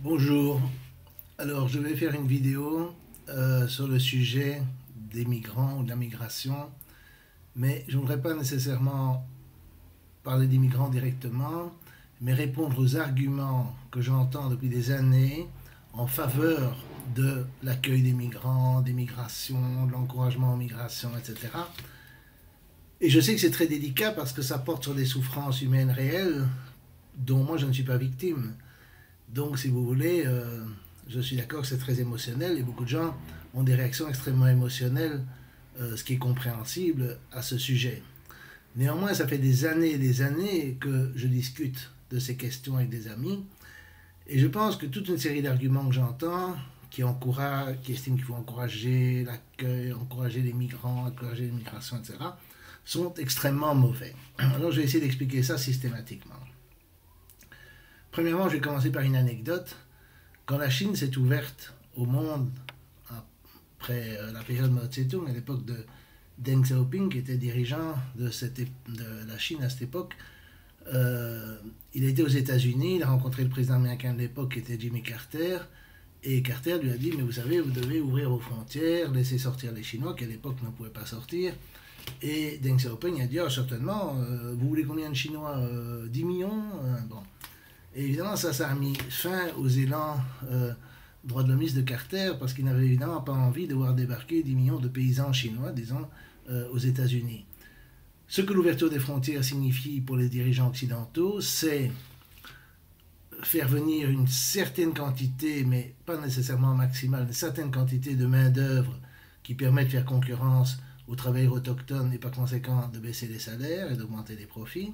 Bonjour, alors je vais faire une vidéo sur le sujet des migrants ou de la migration, mais je ne voudrais pas nécessairement parler des migrants directement, mais répondre aux arguments que j'entends depuis des années en faveur de l'accueil des migrants, des migrations, de l'encouragement aux migrations, etc. Et je sais que c'est très délicat parce que ça porte sur des souffrances humaines réelles dont moi je ne suis pas victime. Donc, si vous voulez, je suis d'accord que c'est très émotionnel et beaucoup de gens ont des réactions extrêmement émotionnelles, ce qui est compréhensible à ce sujet. Néanmoins, ça fait des années et des années que je discute de ces questions avec des amis et je pense que toute une série d'arguments que j'entends qui estiment qu'il faut encourager l'accueil, encourager les migrants, encourager l'immigration, etc., sont extrêmement mauvais. Alors, je vais essayer d'expliquer ça systématiquement. Premièrement, je vais commencer par une anecdote. Quand la Chine s'est ouverte au monde après la période Mao Tse-tung, à l'époque de Deng Xiaoping, qui était dirigeant de la Chine à cette époque, il a été aux États-Unis, il a rencontré le président américain de l'époque qui était Jimmy Carter, et Carter lui a dit, mais vous savez, vous devez ouvrir vos frontières, laisser sortir les Chinois qui à l'époque ne pouvaient pas sortir. Et Deng Xiaoping a dit, oh, certainement, vous voulez combien de Chinois 10 millions Bon. Et évidemment, ça a mis fin aux élans droits de l'hommiste de Carter, parce qu'il n'avait évidemment pas envie de voir débarquer 10 millions de paysans chinois, disons, aux États-Unis. Ce que l'ouverture des frontières signifie pour les dirigeants occidentaux, c'est faire venir une certaine quantité, mais pas nécessairement maximale, une certaine quantité de main-d'œuvre qui permet de faire concurrence aux travailleurs autochtones et par conséquent de baisser les salaires et d'augmenter les profits.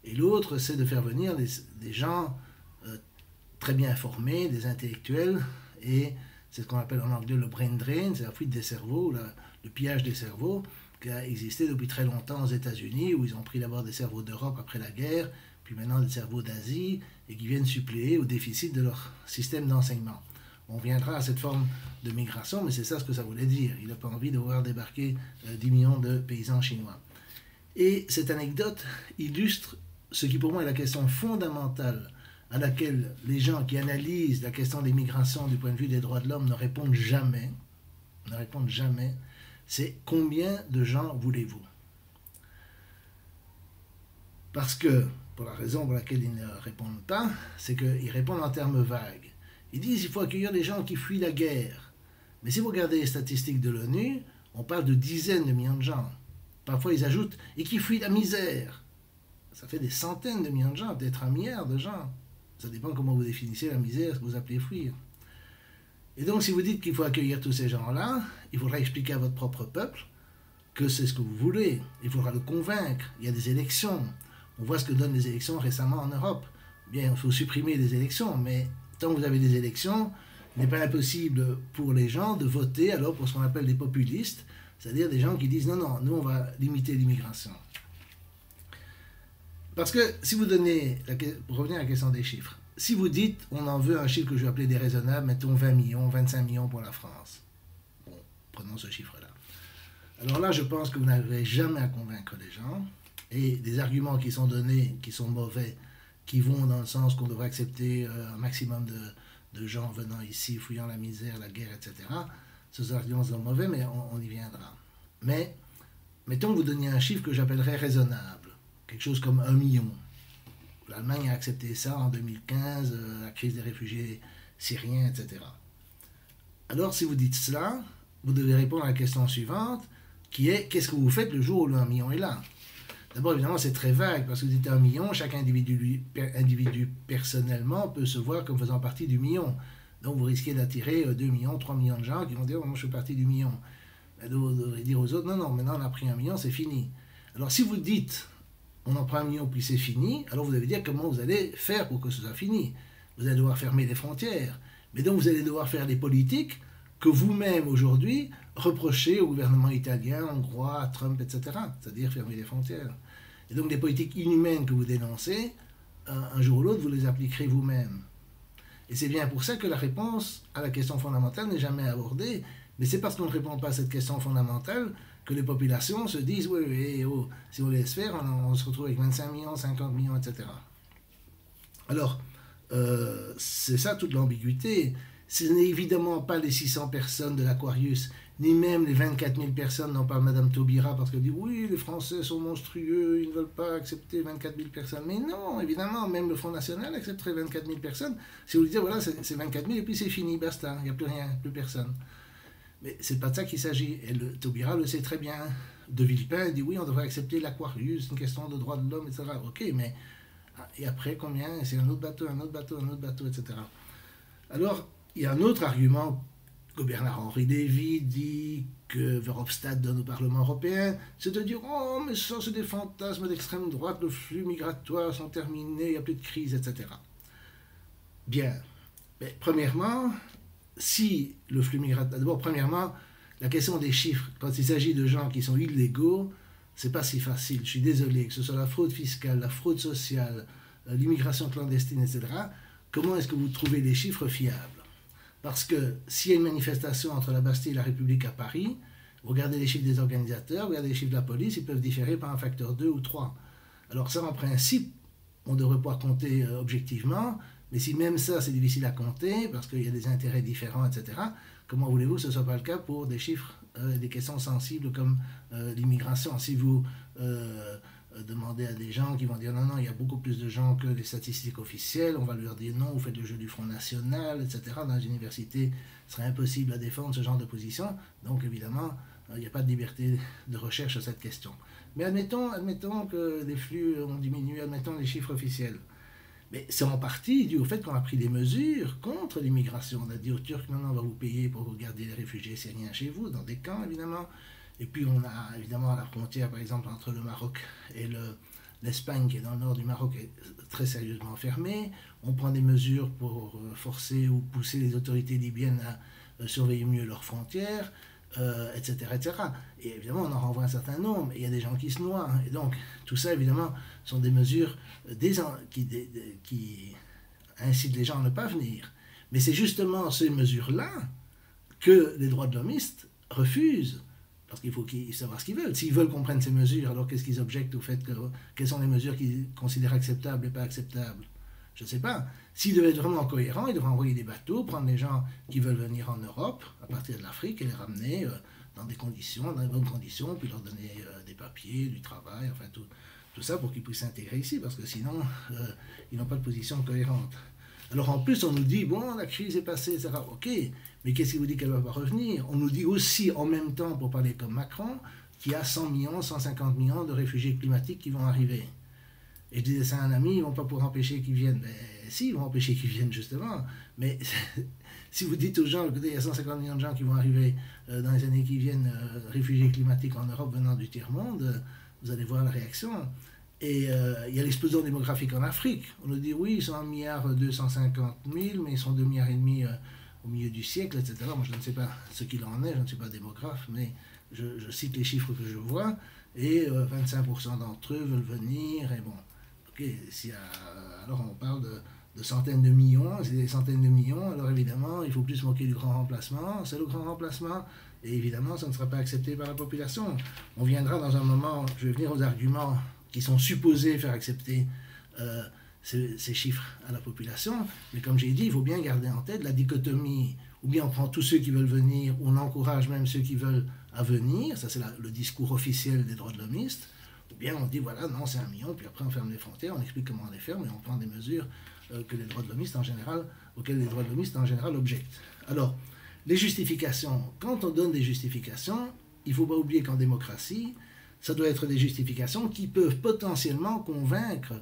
Et l'autre, c'est de faire venir des gens très bien formés, des intellectuels, et c'est ce qu'on appelle en anglais le brain drain, c'est la fuite des cerveaux, le pillage des cerveaux, qui a existé depuis très longtemps aux États-Unis, où ils ont pris d'abord des cerveaux d'Europe après la guerre, puis maintenant des cerveaux d'Asie, et qui viennent suppléer au déficit de leur système d'enseignement. On viendra à cette forme de migration, mais c'est ça ce que ça voulait dire. Il n'a pas envie de voir débarquer 10 millions de paysans chinois. Et cette anecdote illustre ce qui pour moi est la question fondamentale à laquelle les gens qui analysent la question des migrations du point de vue des droits de l'homme ne répondent jamais, c'est combien de gens voulez-vous? Parce que, pour la raison pour laquelle ils ne répondent pas, c'est qu'ils répondent en termes vagues. Ils disent qu'il faut accueillir les gens qui fuient la guerre. Mais si vous regardez les statistiques de l'ONU, on parle de dizaines de millions de gens. Parfois ils ajoutent « et qui fuient la misère ». Ça fait des centaines de millions de gens, peut-être 1 milliard de gens. Ça dépend comment vous définissez la misère, ce que vous appelez fuir. Et donc, si vous dites qu'il faut accueillir tous ces gens-là, il faudra expliquer à votre propre peuple que c'est ce que vous voulez. Il faudra le convaincre. Il y a des élections. On voit ce que donnent les élections récemment en Europe. Bien, il faut supprimer les élections, mais tant que vous avez des élections, il n'est pas impossible pour les gens de voter alors pour ce qu'on appelle des populistes, c'est-à-dire des gens qui disent non, non, nous on va limiter l'immigration. Parce que si vous donnez, pour revenir à la question des chiffres, si vous dites on en veut un chiffre que je vais appeler déraisonnable, mettons 20 millions, 25 millions pour la France. Bon, prenons ce chiffre-là. Alors là, je pense que vous n'arriverez jamais à convaincre les gens. Et des arguments qui sont donnés, qui sont mauvais, qui vont dans le sens qu'on devrait accepter un maximum de gens venant ici, fouillant la misère, la guerre, etc. Ces arguments sont mauvais, mais on y viendra. Mais mettons que vous donniez un chiffre que j'appellerais raisonnable. Quelque chose comme 1 million. L'Allemagne a accepté ça en 2015, la crise des réfugiés syriens, etc. Alors, si vous dites cela, vous devez répondre à la question suivante, qui est qu'est-ce que vous faites le jour où le 1 million est là? D'abord, évidemment, c'est très vague, parce que vous dites 1 million, chaque individu personnellement peut se voir comme faisant partie du million. Donc, vous risquez d'attirer 2 millions, 3 millions de gens qui vont dire, moi, je fais partie du million. Et vous devrez dire aux autres, non, non, maintenant, on a pris 1 million, c'est fini. Alors, si vous dites, on en prend 1 million, puis c'est fini, alors vous devez dire comment vous allez faire pour que ce soit fini. Vous allez devoir fermer les frontières. Mais donc, vous allez devoir faire des politiques que vous-même, aujourd'hui, reprochez au gouvernement italien, hongrois, à Trump, etc. C'est-à-dire fermer les frontières. Et donc, des politiques inhumaines que vous dénoncez, un jour ou l'autre, vous les appliquerez vous-même. Et c'est bien pour ça que la réponse à la question fondamentale n'est jamais abordée. Mais c'est parce qu'on ne répond pas à cette question fondamentale que les populations se disent oui, oui, oh, si on laisse faire, on se retrouve avec 25 millions, 50 millions, etc. Alors, C'est ça toute l'ambiguïté. Ce n'est évidemment pas les 600 personnes de l'Aquarius, ni même les 24 000 personnes dont parle Madame Taubira, parce qu'elle dit oui, les Français sont monstrueux, ils ne veulent pas accepter 24 000 personnes. Mais non, évidemment, même le Front National accepterait 24 000 personnes. Si vous lui dites voilà, c'est 24 000 et puis c'est fini, basta, il n'y a plus rien, plus personne. Mais c'est pas de ça qu'il s'agit. Et Taubira le sait très bien. De Villepin dit oui, on devrait accepter l'Aquarius, c'est une question de droits de l'homme, etc. Ok, mais et après combien? C'est un autre bateau, un autre bateau, un autre bateau, etc. Alors, il y a un autre argument que Bernard-Henri Lévy dit, que Verhofstadt donne au Parlement européen, c'est de dire oh, mais ça, c'est des fantasmes d'extrême droite, le flux migratoire sont terminés, il n'y a plus de crise, etc. Bien. Mais premièrement, si le flux migratoire. D'abord, premièrement, la question des chiffres, quand il s'agit de gens qui sont illégaux, c'est pas si facile. Je suis désolé, que ce soit la fraude fiscale, la fraude sociale, l'immigration clandestine, etc. Comment est-ce que vous trouvez des chiffres fiables? Parce que s'il y a une manifestation entre la Bastille et la République à Paris, vous regardez les chiffres des organisateurs, vous regardez les chiffres de la police, ils peuvent différer par un facteur 2 ou 3. Alors ça, en principe, on devrait pouvoir compter objectivement, mais si même ça, c'est difficile à compter, parce qu'il y a des intérêts différents, etc., comment voulez-vous que ce ne soit pas le cas pour des chiffres, des questions sensibles comme l'immigration? Si vous demandez à des gens qui vont dire non, non, il y a beaucoup plus de gens que les statistiques officielles, on va leur dire non, vous faites le jeu du Front National, etc. Dans les universités, ce serait impossible à défendre ce genre de position. Donc évidemment, il n'y a pas de liberté de recherche sur cette question. Mais admettons que les flux ont diminué, admettons les chiffres officiels. Mais c'est en partie dû au fait qu'on a pris des mesures contre l'immigration. On a dit aux Turcs, non, non, on va vous payer pour vous garder les réfugiés syriens chez vous, dans des camps évidemment. Et puis on a évidemment la frontière, par exemple, entre le Maroc et l'Espagne, qui est dans le nord du Maroc, est très sérieusement fermée. On prend des mesures pour forcer ou pousser les autorités libyennes à surveiller mieux leurs frontières, etc., etc. Et évidemment, on en renvoie un certain nombre. Et il y a des gens qui se noient. Et donc, tout ça, évidemment, sont des mesures qui incitent les gens à ne pas venir. Mais c'est justement ces mesures-là que les droits de l'homiste refusent. Parce qu'il faut savoir ce qu'ils veulent. S'ils veulent qu'on prenne ces mesures, alors qu'est-ce qu'ils objectent au fait que... Quelles sont les mesures qu'ils considèrent acceptables et pas acceptables? Je ne sais pas. S'ils devaient être vraiment cohérents, ils devraient envoyer des bateaux, prendre les gens qui veulent venir en Europe, à partir de l'Afrique, et les ramener dans des conditions, dans des bonnes conditions, puis leur donner des papiers, du travail, enfin tout ça pour qu'ils puissent s'intégrer ici, parce que sinon, ils n'ont pas de position cohérente. Alors en plus, on nous dit, bon, la crise est passée, etc. Ok, mais qu'est-ce qui vous dit qu'elle ne va pas revenir? On nous dit aussi, en même temps, pour parler comme Macron, qu'il y a 100 millions, 150 millions de réfugiés climatiques qui vont arriver. Et je disais ça à un ami, ils ne vont pas pouvoir empêcher qu'ils viennent. Mais si, ils vont empêcher qu'ils viennent, justement. Mais si vous dites aux gens, écoutez, il y a 150 millions de gens qui vont arriver dans les années qui viennent, réfugiés climatiques en Europe venant du tiers-monde, vous allez voir la réaction. Et il y a l'explosion démographique en Afrique. On nous dit, oui, ils sont 1,250 milliard, mais ils sont 2,5 milliards au milieu du siècle, etc. Moi, je ne sais pas ce qu'il en est, je ne suis pas démographe, mais je cite les chiffres que je vois, et 25% d'entre eux veulent venir, et bon, ok, alors on parle de centaines de millions, c'est des centaines de millions, alors évidemment, il faut plus se moquer du grand remplacement, c'est le grand remplacement, et évidemment, ça ne sera pas accepté par la population. On viendra dans un moment, je vais venir aux arguments qui sont supposés faire accepter ces chiffres à la population. Mais comme j'ai dit, il faut bien garder en tête la dichotomie. Ou bien on prend tous ceux qui veulent venir, ou on encourage même ceux qui veulent à venir. Ça, c'est le discours officiel des droits de l'homiste. Ou bien on dit, voilà, non, c'est 1 million, puis après on ferme les frontières, on explique comment on les ferme, et on prend des mesures auxquelles les droits de l'homiste en général objectent. Alors, les justifications. Quand on donne des justifications, il ne faut pas oublier qu'en démocratie, ça doit être des justifications qui peuvent potentiellement convaincre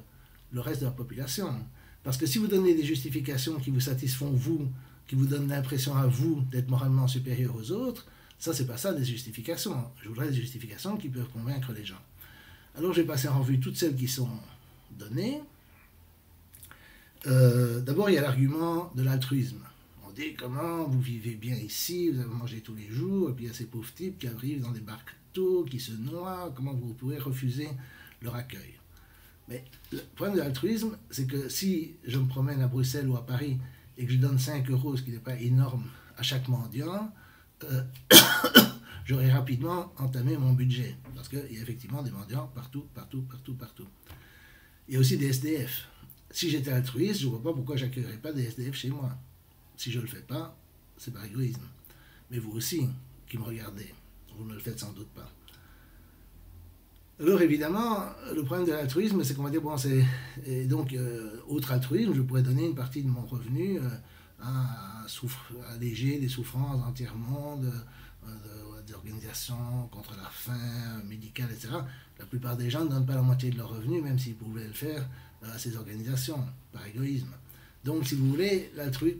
le reste de la population. Parce que si vous donnez des justifications qui vous satisfont vous, qui vous donnent l'impression à vous d'être moralement supérieur aux autres, ça, c'est pas ça des justifications. Je voudrais des justifications qui peuvent convaincre les gens. Alors, je vais passer en revue toutes celles qui sont données. D'abord, il y a l'argument de l'altruisme. On dit comment vous vivez bien ici, vous avez mangé tous les jours, et puis il y a ces pauvres types qui arrivent dans des bateaux, qui se noient, comment vous pouvez refuser leur accueil? Mais le problème de l'altruisme, c'est que si je me promène à Bruxelles ou à Paris et que je donne 5 euros, ce qui n'est pas énorme, à chaque mendiant, j'aurai rapidement entamé mon budget. Parce qu'il y a effectivement des mendiants partout. Il y a aussi des SDF. si j'étais altruiste, je ne vois pas pourquoi j'accueillerais pas des SDF chez moi. Si je ne le fais pas, c'est par égoïsme. Mais vous aussi, qui me regardez, vous ne le faites sans doute pas. Alors évidemment, le problème de l'altruisme, c'est qu'on va dire, bon, c'est... Et donc, autre altruisme, je pourrais donner une partie de mon revenu à alléger les souffrances dans tiers-monde, des organisations contre la faim médicale, etc. La plupart des gens ne donnent pas la moitié de leur revenu, même s'ils pouvaient le faire à ces organisations, par égoïsme. Donc, si vous voulez,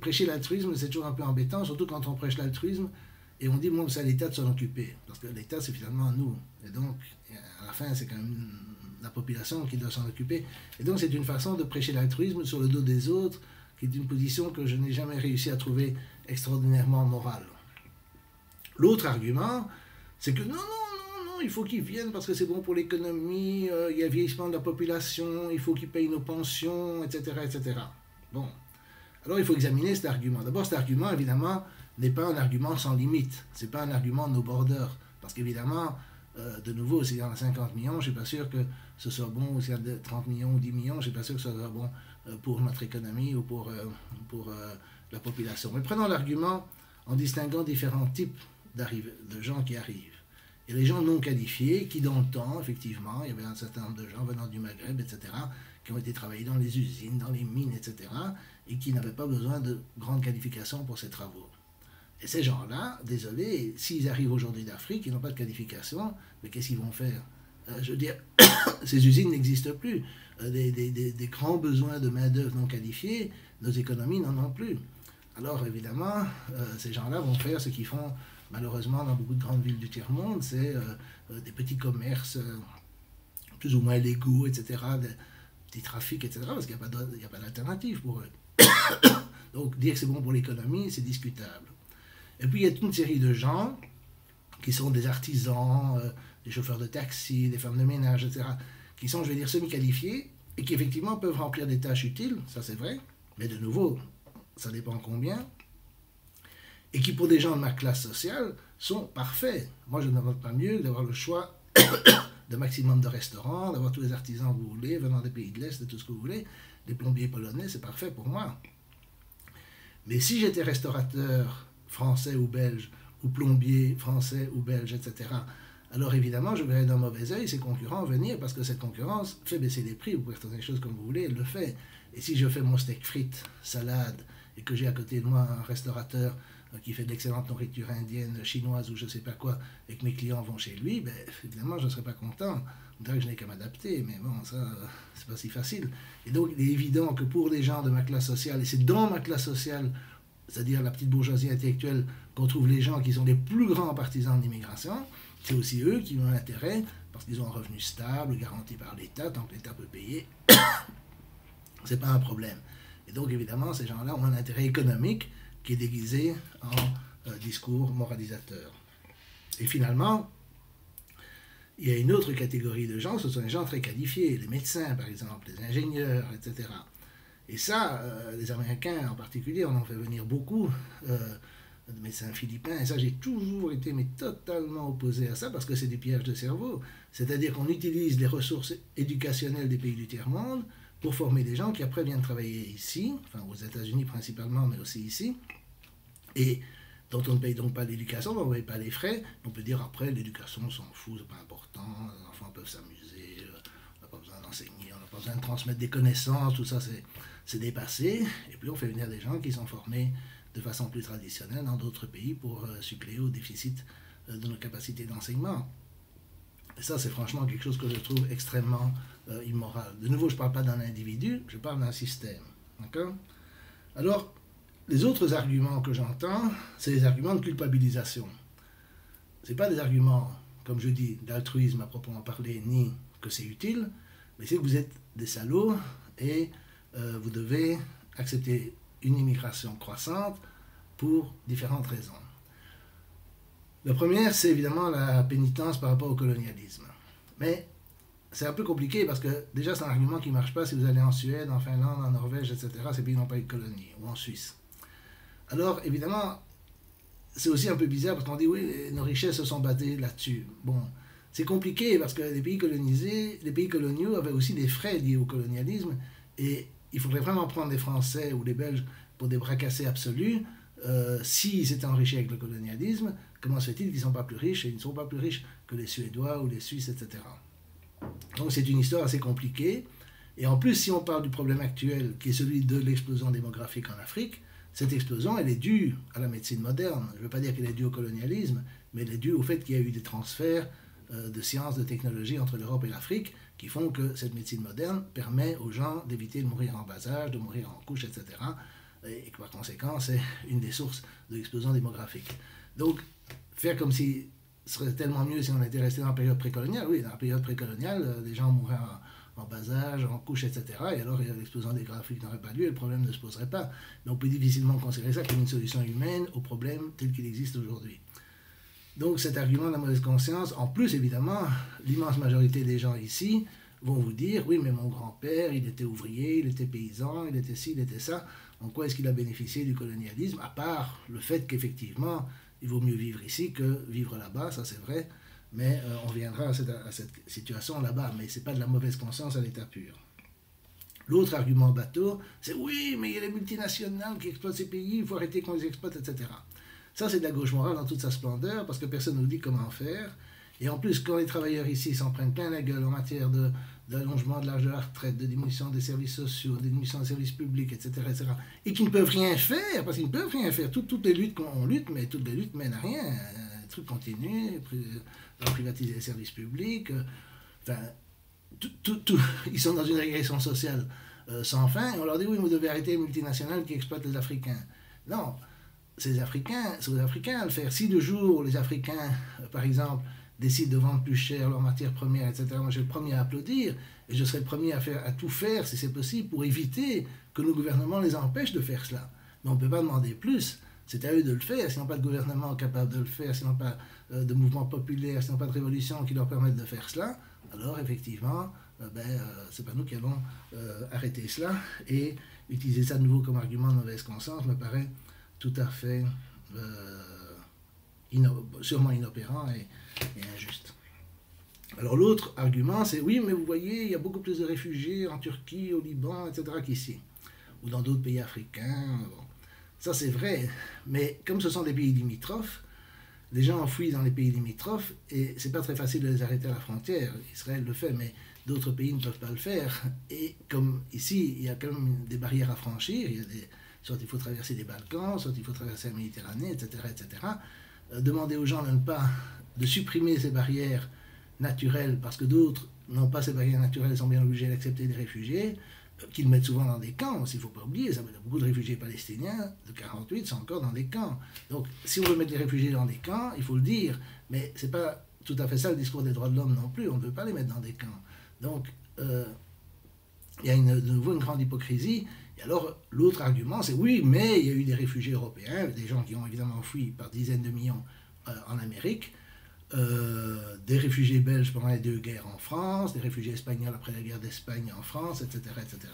prêcher l'altruisme, c'est toujours un peu embêtant, surtout quand on prêche l'altruisme et on dit, bon, c'est à l'État de s'en occuper. Parce que l'État, c'est finalement nous. Et donc, à la fin, c'est quand même la population qui doit s'en occuper. Et donc, c'est une façon de prêcher l'altruisme sur le dos des autres, qui est une position que je n'ai jamais réussi à trouver extraordinairement morale. L'autre argument, c'est que non, il faut qu'ils viennent parce que c'est bon pour l'économie, il y a vieillissement de la population, il faut qu'ils payent nos pensions, etc., etc. Bon, alors il faut examiner cet argument. D'abord, cet argument, évidemment, n'est pas un argument sans limite. Ce n'est pas un argument no border. Parce qu'évidemment, de nouveau, s'il y en a 50 millions, je ne suis pas sûr que ce soit bon, ou s'il y a 30 millions ou 10 millions, je ne suis pas sûr que ce soit bon pour notre économie ou pour la population. Mais prenons l'argument en distinguant différents types de gens qui arrivent. Et les gens non qualifiés, qui dans le temps, effectivement, il y avait un certain nombre de gens venant du Maghreb, etc., qui ont été travaillés dans les usines, dans les mines, etc., et qui n'avaient pas besoin de grandes qualifications pour ces travaux. Et ces gens-là, désolé, s'ils arrivent aujourd'hui d'Afrique, ils n'ont pas de qualification, mais qu'est-ce qu'ils vont faire? Je veux dire, ces usines n'existent plus. Des grands besoins de main-d'œuvre non qualifiée, nos économies n'en ont plus. Alors évidemment, ces gens-là vont faire ce qu'ils font malheureusement dans beaucoup de grandes villes du tiers-monde, c'est des petits commerces plus ou moins légaux, etc., des petits trafics, etc., parce qu'il n'y a pas d'alternative pour eux. Donc dire que c'est bon pour l'économie, c'est discutable. Et puis il y a toute une série de gens qui sont des artisans, des chauffeurs de taxi, des femmes de ménage, etc., qui sont, je vais dire, semi-qualifiés et qui effectivement peuvent remplir des tâches utiles, ça c'est vrai, mais de nouveau, ça dépend combien, et qui pour des gens de ma classe sociale sont parfaits. Moi je ne demande pas mieux d'avoir le choix de maximum de restaurants, d'avoir tous les artisans que vous voulez, venant des pays de l'Est, de tout ce que vous voulez, des plombiers polonais, c'est parfait pour moi. Mais si j'étais restaurateur français ou belge, ou plombier français ou belge, etc., alors évidemment, je verrais d'un mauvais œil ces concurrents venir, parce que cette concurrence fait baisser les prix, vous pouvez faire des choses comme vous voulez, elle le fait. Et si je fais mon steak frites, salade, et que j'ai à côté de moi un restaurateur qui fait de l'excellente nourriture indienne, chinoise ou je ne sais pas quoi, et que mes clients vont chez lui, ben, évidemment, je ne serais pas content. On dirait que je n'ai qu'à m'adapter, mais bon, ça, c'est pas si facile. Et donc, il est évident que pour les gens de ma classe sociale, et c'est dans ma classe sociale, c'est-à-dire la petite bourgeoisie intellectuelle, qu'on trouve les gens qui sont les plus grands partisans de l'immigration, c'est aussi eux qui ont intérêt, parce qu'ils ont un revenu stable, garanti par l'État, tant que l'État peut payer, c'est pas un problème. Et donc, évidemment, ces gens-là ont un intérêt économique qui est déguisé en discours moralisateur. Et finalement, il y a une autre catégorie de gens, ce sont les gens très qualifiés, les médecins par exemple, les ingénieurs, etc. Et ça, les Américains en particulier, on en fait venir beaucoup, de médecins philippins, et ça j'ai toujours été mais totalement opposé à ça, parce que c'est du piège de cerveau. C'est-à-dire qu'on utilise les ressources éducationnelles des pays du tiers-monde pour former des gens qui après viennent travailler ici, enfin aux États-Unis principalement, mais aussi ici, et dont on ne paye donc pas l'éducation, on ne paye pas les frais. On peut dire après, l'éducation, on s'en fout, c'est pas important, les enfants peuvent s'amuser, on n'a pas besoin d'enseigner, on n'a pas besoin de transmettre des connaissances, tout ça c'est dépassé. Et puis on fait venir des gens qui sont formés de façon plus traditionnelle dans d'autres pays pour suppléer au déficit de nos capacités d'enseignement. Et ça, c'est franchement quelque chose que je trouve extrêmement immoral. De nouveau, je ne parle pas d'un individu, je parle d'un système. D'accord? Alors, les autres arguments que j'entends, c'est les arguments de culpabilisation. Ce n'est pas des arguments, comme je dis, d'altruisme à proprement parler, ni que c'est utile, mais c'est que vous êtes des salauds et vous devez accepter une immigration croissante pour différentes raisons. La première, c'est évidemment la pénitence par rapport au colonialisme. Mais c'est un peu compliqué parce que déjà c'est un argument qui ne marche pas si vous allez en Suède, en Finlande, en Norvège, etc. Ces pays n'ont pas eu de colonie, ou en Suisse. Alors évidemment, c'est aussi un peu bizarre parce qu'on dit oui, nos richesses se sont basées là-dessus. Bon, c'est compliqué parce que les pays colonisés, les pays coloniaux avaient aussi des frais liés au colonialisme et il faudrait vraiment prendre les Français ou les Belges pour des bras cassés absolus. S'ils s'étaient enrichis avec le colonialisme, comment se fait-il qu'ils ne sont pas plus riches, et ils ne sont pas plus riches que les Suédois ou les Suisses, etc. Donc c'est une histoire assez compliquée. Et en plus, si on parle du problème actuel, qui est celui de l'explosion démographique en Afrique, cette explosion, elle est due à la médecine moderne. Je ne veux pas dire qu'elle est due au colonialisme, mais elle est due au fait qu'il y a eu des transferts de sciences, de technologies entre l'Europe et l'Afrique, qui font que cette médecine moderne permet aux gens d'éviter de mourir en bas âge, de mourir en couche, etc. Et que par conséquent, c'est une des sources de l'explosion démographique. Donc, faire comme si ce serait tellement mieux si on était resté dans la période précoloniale. Oui, dans la période précoloniale, les gens mouraient en bas âge, en couche, etc. Et alors l'explosion démographique n'aurait pas lieu et le problème ne se poserait pas. Mais on peut difficilement considérer ça comme une solution humaine au problème tel qu'il existe aujourd'hui. Donc cet argument de la mauvaise conscience, en plus évidemment, l'immense majorité des gens ici vont vous dire, oui mais mon grand-père, il était ouvrier, il était paysan, il était ci, il était ça. En quoi est-ce qu'il a bénéficié du colonialisme, à part le fait qu'effectivement, il vaut mieux vivre ici que vivre là-bas, ça c'est vrai. Mais on reviendra à cette situation là-bas, mais ce n'est pas de la mauvaise conscience à l'état pur. L'autre argument bateau, c'est oui, mais il y a les multinationales qui exploitent ces pays, il faut arrêter qu'on les exploite, etc. Ça, c'est de la gauche morale dans toute sa splendeur, parce que personne ne nous dit comment faire. Et en plus, quand les travailleurs ici s'en prennent plein la gueule en matière d'allongement de l'âge de la retraite, de diminution des services sociaux, de diminution des services publics, etc., et qui ne peuvent rien faire, parce qu'ils ne peuvent rien faire. Toutes les luttes qu'on lutte, mais toutes les luttes mènent à rien. Les trucs continuent, privatiser les services publics, enfin, ils sont dans une régression sociale sans fin, et on leur dit, oui, vous devez arrêter les multinationales qui exploitent les Africains. Non, c'est aux Africains à le faire. Si le jour où les Africains, par exemple, décident de vendre plus cher leurs matières premières, etc., moi je suis le premier à applaudir, et je serai le premier à tout faire, si c'est possible, pour éviter que nos gouvernements les empêchent de faire cela. Mais on ne peut pas demander plus. C'est à eux de le faire. S'ils n'ont pas de gouvernement capable de le faire, s'ils n'ont pas de mouvement populaire, s'ils n'ont pas de révolution qui leur permettent de faire cela, alors effectivement, c'est pas nous qui allons arrêter cela. Et utiliser ça de nouveau comme argument de mauvaise conscience me paraît tout à fait sûrement inopérant et injuste. Alors l'autre argument, c'est oui, mais vous voyez, il y a beaucoup plus de réfugiés en Turquie, au Liban, etc. qu'ici, ou dans d'autres pays africains. Bon. Ça c'est vrai, mais comme ce sont des pays limitrophes, les gens fuient dans les pays limitrophes et c'est pas très facile de les arrêter à la frontière. Israël le fait, mais d'autres pays ne peuvent pas le faire. Et comme ici, il y a quand même des barrières à franchir, soit il faut traverser les Balkans, soit il faut traverser la Méditerranée, etc., etc. Demander aux gens de supprimer ces barrières naturelles, parce que d'autres n'ont pas ces barrières naturelles et sont bien obligés d'accepter des réfugiés, qu'ils mettent souvent dans des camps, il ne faut pas oublier, ça veut dire beaucoup de réfugiés palestiniens de 48 sont encore dans des camps. Donc si on veut mettre les réfugiés dans des camps, il faut le dire, mais ce n'est pas tout à fait ça le discours des droits de l'homme non plus, on ne veut pas les mettre dans des camps. Donc il y a de nouveau une grande hypocrisie. Et alors l'autre argument c'est oui, mais il y a eu des réfugiés européens, des gens qui ont évidemment fui par dizaines de millions en Amérique, des réfugiés belges pendant les 2 guerres en France, des réfugiés espagnols après la guerre d'Espagne en France, etc., etc.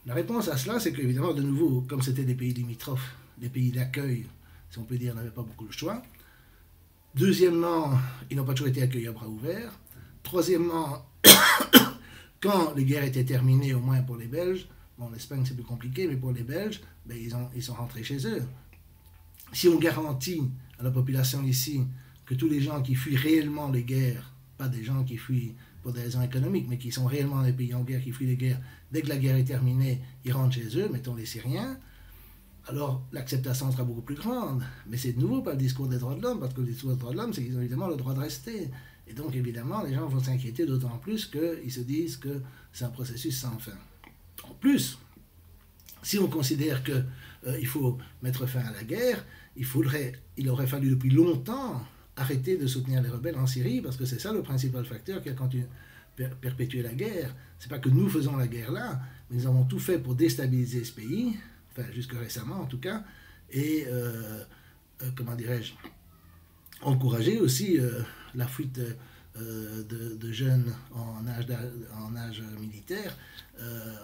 La réponse à cela, c'est qu'évidemment, de nouveau, comme c'était des pays limitrophes, des pays d'accueil, si on peut dire, n'avaient pas beaucoup le choix. Deuxièmement, ils n'ont pas toujours été accueillis à bras ouverts. Troisièmement, quand les guerres étaient terminées, au moins pour les Belges, bon, l'Espagne c'est plus compliqué, mais pour les Belges, ils sont rentrés chez eux. Si on garantit à la population ici que tous les gens qui fuient réellement les guerres, pas des gens qui fuient pour des raisons économiques, mais qui sont réellement dans les pays en guerre, qui fuient les guerres, dès que la guerre est terminée, ils rentrent chez eux, mettons les Syriens, alors l'acceptation sera beaucoup plus grande. Mais c'est de nouveau pas le discours des droits de l'homme, parce que le discours des droits de l'homme, c'est qu'ils ont évidemment le droit de rester. Et donc évidemment, les gens vont s'inquiéter d'autant plus qu'ils se disent que c'est un processus sans fin. En plus, si on considère qu'il faut mettre fin à la guerre, il aurait fallu depuis longtemps arrêter de soutenir les rebelles en Syrie, parce que c'est ça le principal facteur qui a perpétué la guerre. C'est pas que nous faisons la guerre là, mais nous avons tout fait pour déstabiliser ce pays, enfin jusque récemment en tout cas, et comment dirais-je, encourager aussi la fuite de jeunes en âge militaire,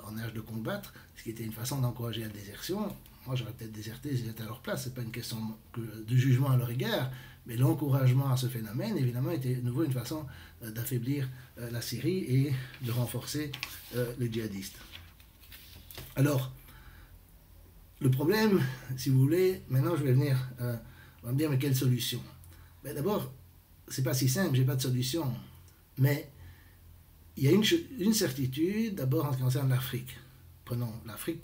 en âge de combattre, ce qui était une façon d'encourager la désertion. Moi, j'aurais peut-être déserté si j'étais à leur place. Ce n'est pas une question de jugement à leur égard, mais l'encouragement à ce phénomène, évidemment, était de nouveau une façon d'affaiblir la Syrie et de renforcer les djihadistes. Alors, le problème, si vous voulez, maintenant je vais venir, on va me dire, mais quelle solution? Ben, d'abord, c'est pas si simple, j'ai pas de solution. Mais il y a une certitude, d'abord en ce qui concerne l'Afrique. Prenons l'Afrique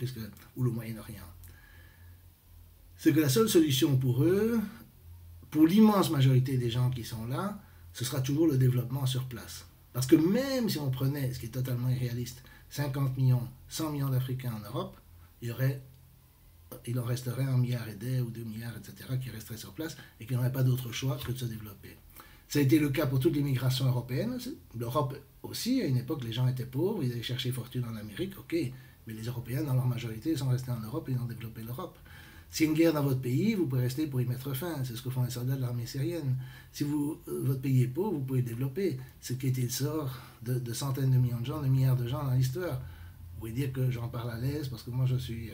ou le Moyen-Orient. C'est que la seule solution pour eux, pour l'immense majorité des gens qui sont là, ce sera toujours le développement sur place. Parce que même si on prenait, ce qui est totalement irréaliste, 50 millions, 100 millions d'Africains en Europe, il en resterait 1 milliard et des ou 2 milliards, etc., qui resteraient sur place et qui n'auraient pas d'autre choix que de se développer. Ça a été le cas pour toute l'immigration européenne. L'Europe aussi, à une époque, les gens étaient pauvres, ils allaient chercher fortune en Amérique, ok, mais les Européens, dans leur majorité, sont restés en Europe et ils ont développé l'Europe. S'il y a une guerre dans votre pays, vous pouvez rester pour y mettre fin. C'est ce que font les soldats de l'armée syrienne. Si votre pays est pauvre, vous pouvez le développer. Ce qui a été le sort de centaines de millions de gens, de milliards de gens dans l'histoire. Vous pouvez dire que j'en parle à l'aise parce que moi je suis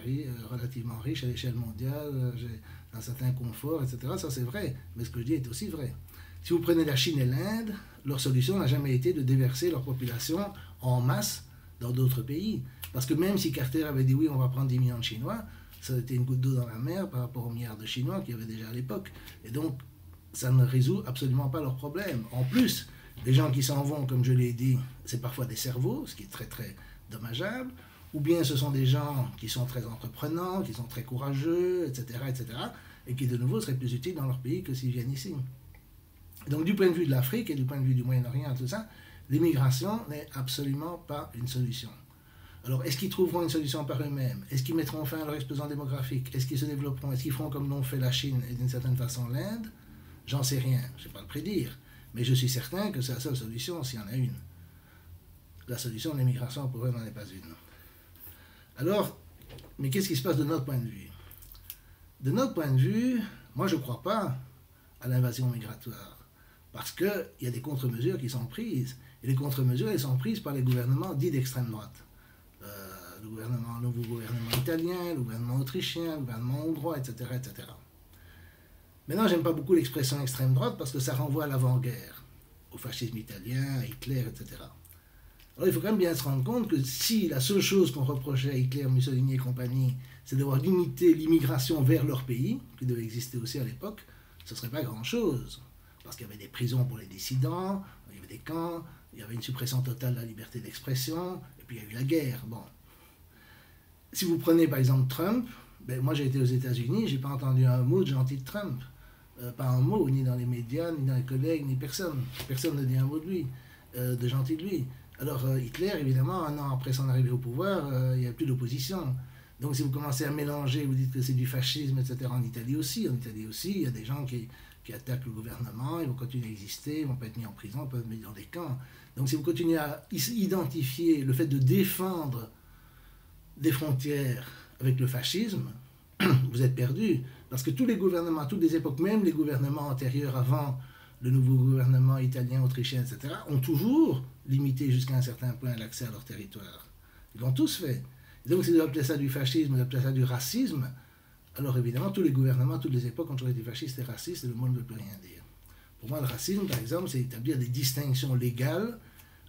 relativement riche à l'échelle mondiale, j'ai un certain confort, etc. Ça c'est vrai, mais ce que je dis est aussi vrai. Si vous prenez la Chine et l'Inde, leur solution n'a jamais été de déverser leur population en masse dans d'autres pays. Parce que même si Carter avait dit oui, on va prendre 10 millions de Chinois, ça a été une goutte d'eau dans la mer par rapport aux milliards de Chinois qu'il y avait déjà à l'époque. Et donc, ça ne résout absolument pas leurs problèmes. En plus, les gens qui s'en vont, comme je l'ai dit, c'est parfois des cerveaux, ce qui est très très dommageable, ou bien ce sont des gens qui sont très entreprenants, qui sont très courageux, etc., et qui de nouveau seraient plus utiles dans leur pays que s'ils viennent ici. Donc du point de vue de l'Afrique et du point de vue du Moyen-Orient, tout ça, l'immigration n'est absolument pas une solution. Alors, est-ce qu'ils trouveront une solution par eux-mêmes? Est-ce qu'ils mettront fin à leur explosion démographique? Est-ce qu'ils se développeront? Est-ce qu'ils feront comme l'ont fait la Chine et d'une certaine façon l'Inde? J'en sais rien, je ne sais pas le prédire. Mais je suis certain que c'est la seule solution s'il y en a une. La solution de l'immigration pour eux n'en est pas une. Alors, mais qu'est-ce qui se passe de notre point de vue? De notre point de vue, moi je ne crois pas à l'invasion migratoire. Parce qu'il y a des contre-mesures qui sont prises. Et les contre-mesures, elles sont prises par les gouvernements dits d'extrême droite. Le nouveau gouvernement italien, le gouvernement autrichien, le gouvernement hongrois, etc., etc. Maintenant, j'aime pas beaucoup l'expression extrême droite parce que ça renvoie à l'avant-guerre, au fascisme italien, à Hitler, etc. Alors il faut quand même bien se rendre compte que si la seule chose qu'on reprochait à Hitler, Mussolini et compagnie, c'est d'avoir limité l'immigration vers leur pays, qui devait exister aussi à l'époque, ce ne serait pas grand-chose. Parce qu'il y avait des prisons pour les dissidents, il y avait des camps, il y avait une suppression totale de la liberté d'expression, et puis il y a eu la guerre. Bon. Si vous prenez par exemple Trump, ben, moi j'ai été aux États-Unis, j'ai pas entendu un mot de gentil de Trump. Pas un mot, ni dans les médias, ni dans les collègues, ni personne. Personne ne dit un mot de lui, de gentil de lui. Alors Hitler, évidemment, un an après son arrivée au pouvoir, il n'y a plus d'opposition. Donc si vous commencez à mélanger, vous dites que c'est du fascisme, etc. En Italie aussi, il y a des gens qui attaquent le gouvernement, ils vont continuer à exister, ils vont pas être mis en prison, ils peuvent être mis dans des camps. Donc si vous continuez à identifier le fait de défendre des frontières avec le fascisme, vous êtes perdu. Parce que tous les gouvernements, toutes les époques, même les gouvernements antérieurs avant le nouveau gouvernement italien, autrichien, etc., ont toujours limité jusqu'à un certain point l'accès à leur territoire. Ils l'ont tous fait. Et donc si vous appelez ça du fascisme, vous appelez ça du racisme, alors évidemment tous les gouvernements, toutes les époques ont toujours été fascistes et racistes et le monde ne veut plus rien dire. Pour moi, le racisme, par exemple, c'est établir des distinctions légales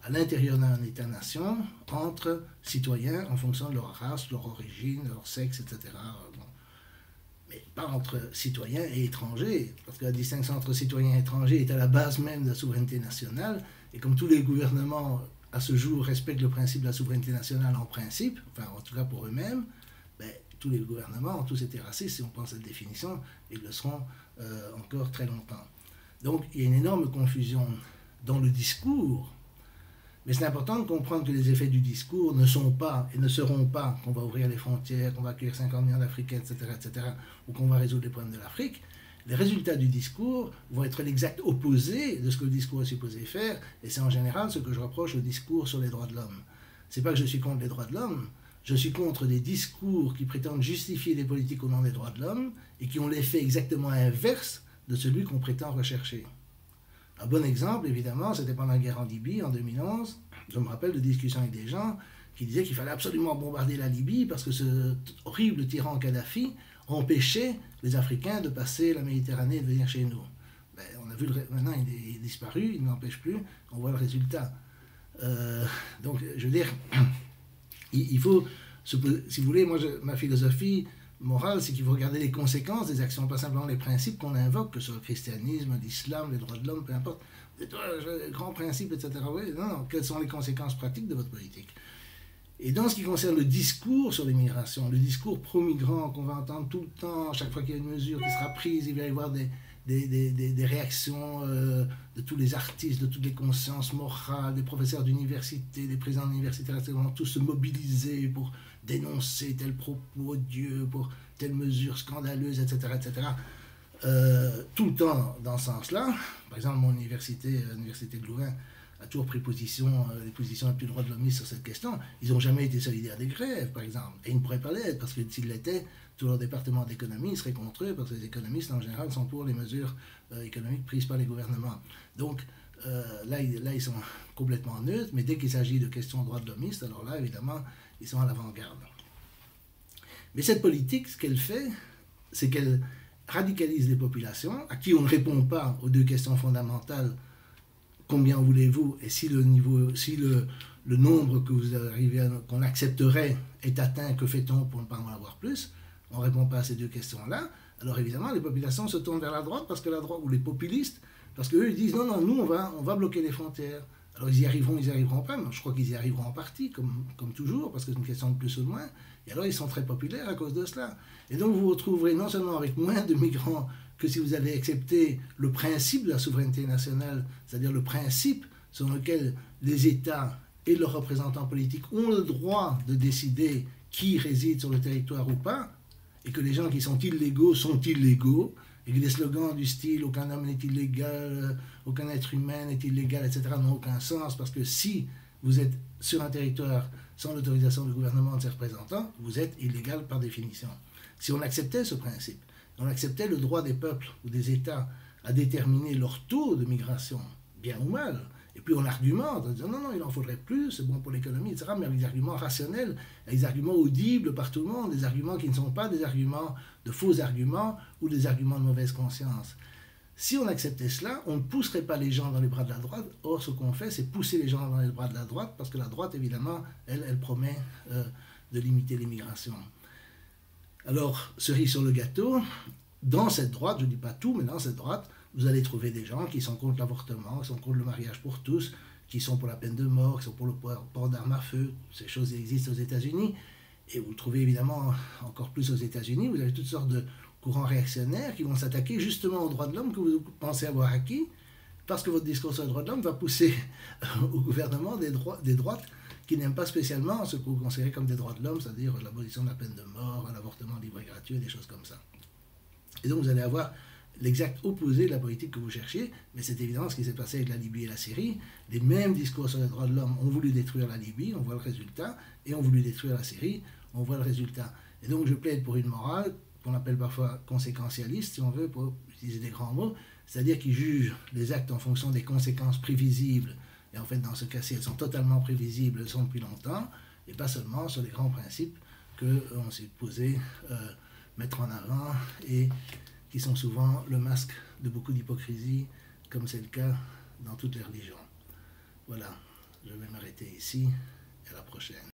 à l'intérieur d'un État-nation entre citoyens en fonction de leur race, leur origine, leur sexe, etc. Bon. Mais pas entre citoyens et étrangers, parce que la distinction entre citoyens et étrangers est à la base même de la souveraineté nationale, et comme tous les gouvernements à ce jour respectent le principe de la souveraineté nationale en principe, enfin en tout cas pour eux-mêmes, ben, tous les gouvernements ont tous été racistes, si on pense à cette définition, et le seront encore très longtemps. Donc il y a une énorme confusion dans le discours. Mais c'est important de comprendre que les effets du discours ne sont pas et ne seront pas qu'on va ouvrir les frontières, qu'on va accueillir 50 millions d'Africains, etc., ou qu'on va résoudre les problèmes de l'Afrique. Les résultats du discours vont être l'exact opposé de ce que le discours est supposé faire, et c'est en général ce que je reproche au discours sur les droits de l'homme. C'est pas que je suis contre les droits de l'homme, je suis contre des discours qui prétendent justifier des politiques au nom des droits de l'homme et qui ont l'effet exactement inverse de celui qu'on prétend rechercher. Un bon exemple, évidemment, c'était pendant la guerre en Libye, en 2011. Je me rappelle de discussions avec des gens qui disaient qu'il fallait absolument bombarder la Libye parce que ce horrible tyran Kadhafi empêchait les Africains de passer la Méditerranée et de venir chez nous. Ben, on a vu, maintenant il est disparu, il n'empêche plus, on voit le résultat. Donc, je veux dire, il faut si vous voulez, moi, ma philosophie morale, c'est qu'il faut regarder les conséquences des actions, pas simplement les principes qu'on invoque, que ce soit le christianisme, l'islam, les droits de l'homme, peu importe. Les grands principes, etc. Oui, non, quelles sont les conséquences pratiques de votre politique? Et dans ce qui concerne le discours sur l'immigration, le discours pro-migrant qu'on va entendre tout le temps, chaque fois qu'il y a une mesure qui sera prise, il va y avoir des réactions de tous les artistes, de toutes les consciences morales, des professeurs d'université, des présidents d'université, etc., vont tous se mobiliser pour dénoncer tel propos odieux, pour telle mesure scandaleuse, etc., etc. Tout le temps dans ce sens-là. Par exemple, mon université, l'université de Louvain, a toujours pris position, les positions les plus droits de l'homme sur cette question. Ils n'ont jamais été solidaires des grèves, par exemple. Et ils ne pourraient pas l'être, parce que s'ils l'étaient, tout leur département d'économie serait contre eux, parce que les économistes, en général, sont pour les mesures économiques prises par les gouvernements. Donc, là, ils sont complètement neutres, mais dès qu'il s'agit de questions de droits de l'homme, alors là, évidemment, ils sont à l'avant-garde. Mais cette politique, ce qu'elle fait, c'est qu'elle radicalise les populations, à qui on ne répond pas aux deux questions fondamentales. Combien voulez-vous? Et si le nombre que vous arrivez qu'on accepterait est atteint, que fait-on pour ne pas en avoir plus? On ne répond pas à ces deux questions-là. Alors évidemment, les populations se tournent vers la droite, parce que la droite, ou les populistes, parce qu'eux, ils disent non, non, nous, on va bloquer les frontières. Alors ils y arriveront pas, mais je crois qu'ils y arriveront en partie, comme toujours, parce que c'est une question de plus ou de moins. Et alors ils sont très populaires à cause de cela. Et donc vous vous retrouverez non seulement avec moins de migrants que si vous avez accepté le principe de la souveraineté nationale, c'est-à-dire le principe selon lequel les États et leurs représentants politiques ont le droit de décider qui réside sur le territoire ou pas, et que les gens qui sont illégaux, et que les slogans du style « aucun homme n'est illégal, aucun être humain n'est illégal », etc. n'ont aucun sens, parce que si vous êtes sur un territoire sans l'autorisation du gouvernement de ses représentants, vous êtes illégal par définition. Si on acceptait ce principe, on acceptait le droit des peuples ou des États à déterminer leur taux de migration, bien ou mal, et puis on argumente en disant non, non, il en faudrait plus, c'est bon pour l'économie, etc., mais avec des arguments rationnels, avec des arguments audibles par tout le monde, des arguments qui ne sont pas des arguments, de faux arguments ou des arguments de mauvaise conscience. Si on acceptait cela, on ne pousserait pas les gens dans les bras de la droite. Or, ce qu'on fait, c'est pousser les gens dans les bras de la droite, parce que la droite, évidemment, elle promet de limiter l'immigration. Alors, cerise sur le gâteau, dans cette droite, je ne dis pas tout, mais dans cette droite, vous allez trouver des gens qui sont contre l'avortement, qui sont contre le mariage pour tous, qui sont pour la peine de mort, qui sont pour le port d'armes à feu. Ces choses existent aux États-Unis. Et vous le trouvez évidemment encore plus aux États-Unis. Vous avez toutes sortes de courants réactionnaires qui vont s'attaquer justement aux droits de l'homme que vous pensez avoir acquis, parce que votre discours sur les droits de l'homme va pousser au gouvernement des droites qui n'aiment pas spécialement ce que vous considérez comme des droits de l'homme, c'est-à-dire l'abolition de la peine de mort, un avortement libre et gratuit, des choses comme ça. Et donc vous allez avoir l'exact opposé de la politique que vous cherchiez, mais c'est évidemment ce qui s'est passé avec la Libye et la Syrie. Les mêmes discours sur les droits de l'homme ont voulu détruire la Libye, on voit le résultat, et ont voulu détruire la Syrie, on voit le résultat. Et donc je plaide pour une morale qu'on appelle parfois conséquentialiste, si on veut, pour utiliser des grands mots, c'est-à-dire qui juge les actes en fonction des conséquences prévisibles. Et en fait, dans ce cas-ci, elles sont totalement prévisibles, elles sont depuis longtemps, et pas seulement sur les grands principes qu'on s'est posé mettre en avant et qui sont souvent le masque de beaucoup d'hypocrisie, comme c'est le cas dans toutes les religions. Voilà, je vais m'arrêter ici, et à la prochaine.